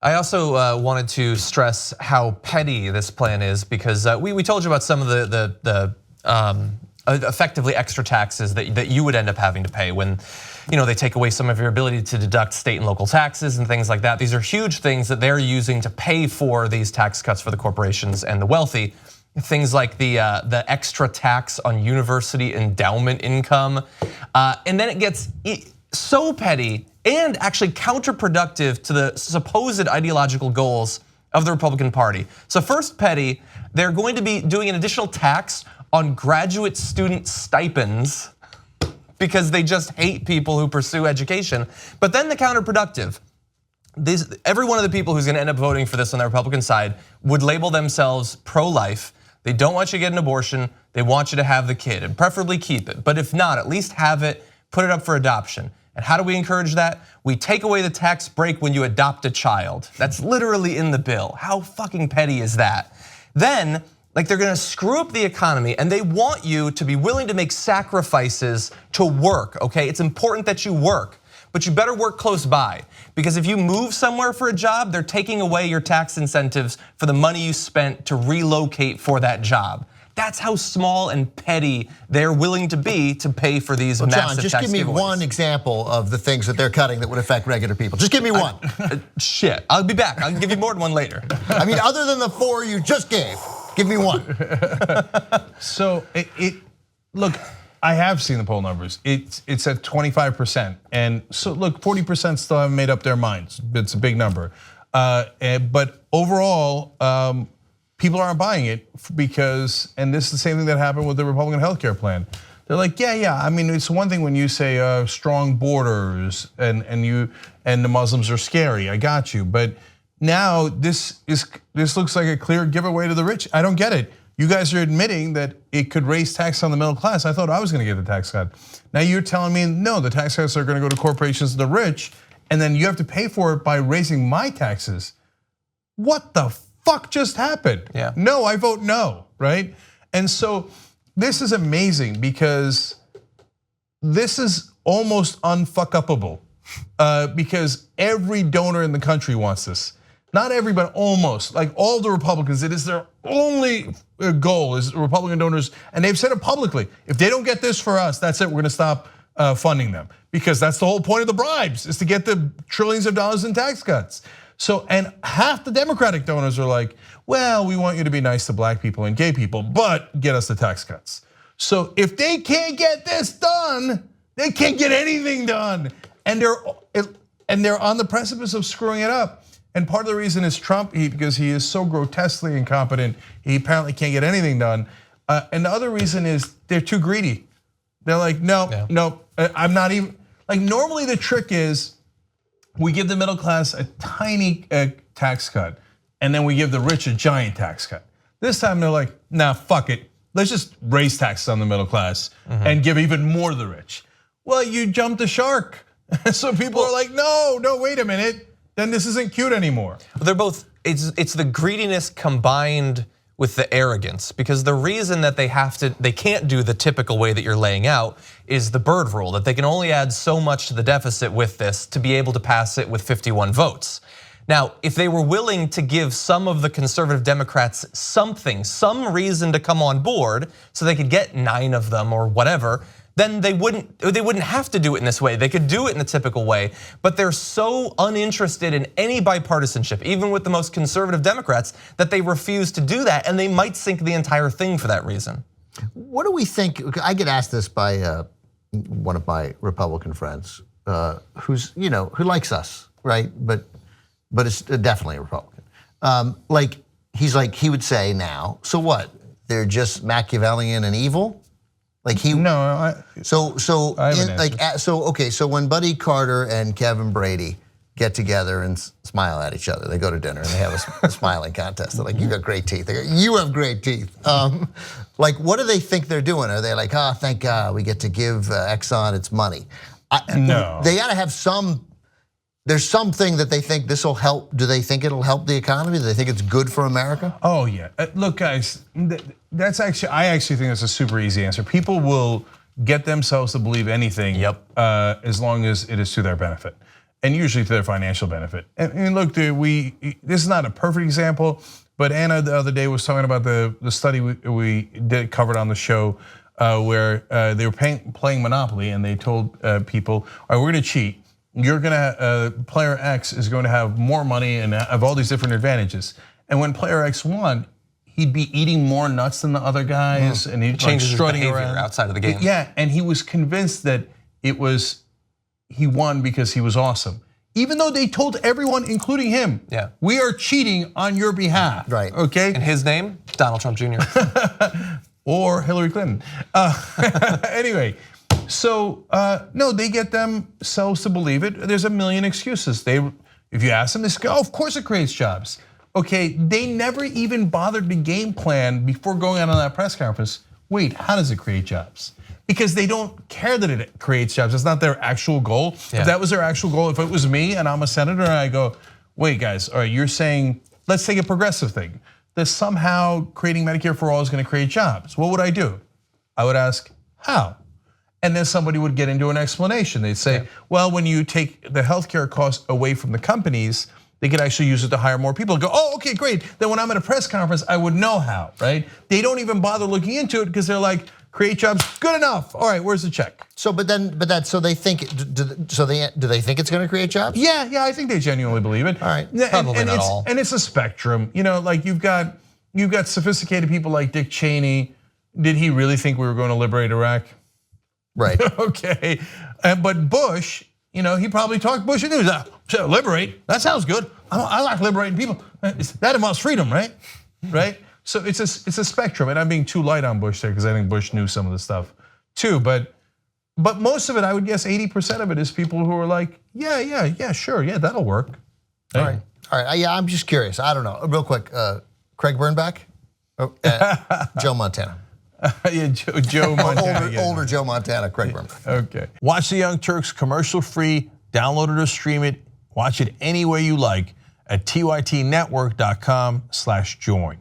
I also wanted to stress how petty this plan is, because we told you about some of the effectively extra taxes that you would end up having to pay when they take away some of your ability to deduct state and local taxes and things like that. These are huge things that they're using to pay for these tax cuts for the corporations and the wealthy. Things like the extra tax on university endowment income, and then it gets so petty and actually counterproductive to the supposed ideological goals of the Republican Party. So first, petty, they're going to be doing an additional tax on graduate student stipends because they just hate people who pursue education. But then the counterproductive, every one of the people who's gonna end up voting for this on the Republican side would label themselves pro-life. They don't want you to get an abortion, they want you to have the kid and preferably keep it. But if not, at least have it, put it up for adoption. And how do we encourage that? We take away the tax break when you adopt a child. That's literally in the bill. How fucking petty is that? Then, they're gonna screw up the economy and they want you to be willing to make sacrifices to work, okay? It's important that you work, but you better work close by, because if you move somewhere for a job, they're taking away your tax incentives for the money you spent to relocate for that job. That's how small and petty they're willing to be to pay for these massive tax giveaways. John, just give me one example of the things that they're cutting that would affect regular people. Just give me one. Shit, I'll be back. I'll give you more than one later. I mean, other than the 4 you just gave, give me one. So look, I have seen the poll numbers. It's at 25%, and so look, 40% still haven't made up their minds. It's a big number, but overall, people aren't buying it because, and this is the same thing that happened with the Republican healthcare plan. They're like, yeah. I mean, it's one thing when you say strong borders and the Muslims are scary. I got you, but now this looks like a clear giveaway to the rich. I don't get it. You guys are admitting that it could raise tax on the middle class. I thought I was going to get the tax cut. Now you're telling me no, the tax cuts are going to go to corporations and the rich, and then you have to pay for it by raising my taxes. What the fuck just happened? Yeah. No, I vote no, right? And so this is amazing because this is almost unfuck-upable because every donor in the country wants this. Not everybody, almost. Like all the Republicans, it is their only goal is Republican donors, and they've said it publicly. If they don't get this for us, that's it, we're gonna stop funding them. Because that's the whole point of the bribes, is to get the trillions of dollars in tax cuts. So, and half the Democratic donors are like, well, we want you to be nice to black people and gay people, but get us the tax cuts. So if they can't get this done, they can't get anything done. And they're on the precipice of screwing it up. And part of the reason is Trump, because he is so grotesquely incompetent, he apparently can't get anything done. And the other reason is they're too greedy. They're like, no, I'm not even, like normally the trick is we give the middle class a tiny tax cut and then we give the rich a giant tax cut. This time they're like, nah, fuck it. Let's just raise taxes on the middle class and give even more to the rich. Well, you jumped the shark. So people are like, no, wait a minute. Then this isn't cute anymore. They're both, it's the greediness combined with the arrogance, because the reason that they can't do the typical way that you're laying out is the Byrd rule, that they can only add so much to the deficit with this to be able to pass it with 51 votes. Now, if they were willing to give some of the conservative Democrats some reason to come on board so they could get 9 of them or whatever, then they wouldn't have to do it in this way. They could do it in the typical way, but they're so uninterested in any bipartisanship, even with the most conservative Democrats, that they refuse to do that, and they might sink the entire thing for that reason. What do we think? I get asked this by one of my Republican friends, who likes us, right? But it's definitely a Republican. He would say now, so what? They're just Machiavellian and evil. So when Buddy Carter and Kevin Brady get together and smile at each other, they go to dinner and they have a smiling contest. They're like, you got great teeth. They go, you have great teeth. What do they think they're doing? Are they like, thank God we get to give Exxon its money? No. They gotta have there's something that they think this will help. Do they think it'll help the economy? Do they think it's good for America? Oh yeah, look guys, I actually think that's a super easy answer. People will get themselves to believe anything as long as it is to their benefit. and usually to their financial benefit. And look, this is not a perfect example, but Anna the other day was talking about the study we did covered on the show where they were playing Monopoly, and they told people, all right, we're gonna cheat. You're gonna, player X is going to have more money and have all these different advantages. And when player X won, he'd be eating more nuts than the other guys, and he'd Changes his strutting behavior around outside of the game. Yeah, and he was convinced that he won because he was awesome. Even though they told everyone, including him, yeah, we are cheating on your behalf. Right. Okay. And his name, Donald Trump Jr. Or Hillary Clinton. Anyway, so no, they get themselves to believe it. There's a million excuses. If you ask them, they say, oh, of course it creates jobs. Okay, they never even bothered to game plan before going out on that press conference. Wait, how does it create jobs? Because they don't care that it creates jobs. It's not their actual goal. Yeah. If that was their actual goal, if it was me and I'm a senator and I go, wait guys, all right, you're saying, let's take a progressive thing, that somehow creating Medicare for all is gonna create jobs. What would I do? I would ask, how? And then somebody would get into an explanation. They'd say, well, when you take the healthcare costs away from the companies, they could actually use it to hire more people. Go, oh, okay, great. Then when I'm at a press conference, I would know how, right? They don't even bother looking into it because they're like, create jobs, good enough. All right, where's the check? So, so they think, do they think it's going to create jobs? Yeah, I think they genuinely believe it. All right, probably not all. And it's a spectrum. You know, like you've got sophisticated people like Dick Cheney. Did he really think we were going to liberate Iraq? Right. Okay, but Bush, you know, he probably talked Bush into it. Liberate, that sounds good. I like liberating people. That involves freedom, right? Right? So it's a spectrum, and I'm being too light on Bush there because I think Bush knew some of the stuff too. But most of it, I would guess 80% of it is people who are like, yeah, sure, yeah, that'll work. All right, yeah, I'm just curious. I don't know, real quick, Craig Burnback, Joe Montana. Yeah, Joe Montana. Older Joe Montana, Craig Burnback. Okay. Watch the Young Turks commercial free. Download it or stream it. Watch it any way you like at tytnetwork.com/join.